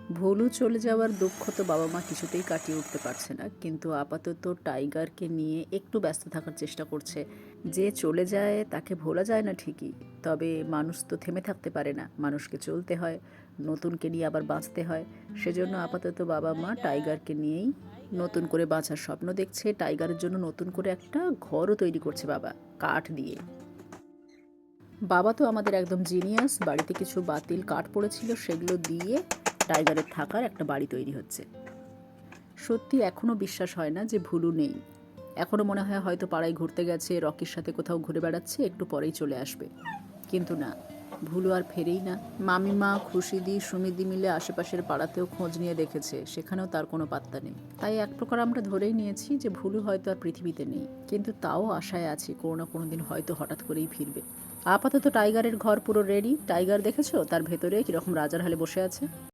ভুলু চলে যাওয়ার দুঃখ তো বাবা মা কিছুতেই কাটিয়ে উঠতে পারছে না, কিন্তু আপাতত টাইগারকে নিয়ে একটু ব্যস্ত থাকার চেষ্টা করছে। যে চলে যায় তাকে ভোলা যায় না ঠিকই, তবে মানুষ তো থেমে থাকতে পারে না, মানুষকে চলতে হয়, নতুনকে নিয়ে আবার বাঁচতে হয়। সেজন্য আপাতত বাবা মা টাইগারকে নিয়েই নতুন করে বাঁচার স্বপ্ন দেখছে। টাইগারের জন্য নতুন করে একটা ঘরও তৈরি করছে বাবা, কাঠ দিয়ে। বাবা তো আমাদের একদম জিনিয়াস, বাড়িতে কিছু বাতিল কাঠ পড়েছিল সেগুলো দিয়ে টাইগারের থাকার একটা বাড়ি তৈরি হচ্ছে। সত্যি এখনও বিশ্বাস হয় না যে ভুলু নেই। এখনও মনে হয় হয়তো পাড়ায় ঘুরতে গেছে, রকির সাথে কোথাও ঘুরে বেড়াচ্ছে, একটু পরেই চলে আসবে। কিন্তু না, ভুলু আর ফেরেই না। মামিমা, খুশিদি, সুমিদি মিলে আশেপাশের পাড়াতেও খোঁজ নিয়ে দেখেছে, সেখানেও তার কোনো পাত্তা নেই। তাই এক প্রকার আমরা ধরেই নিয়েছি যে ভুলু হয়তো আর পৃথিবীতে নেই, কিন্তু তাও আশায় আছি কোনো না কোনো দিন হয়তো হঠাৎ করেই ফিরবে। আপাতত টাইগারের ঘর পুরো রেডি। টাইগার দেখেছো তার ভেতরে কীরকম রাজার হালে বসে আছে?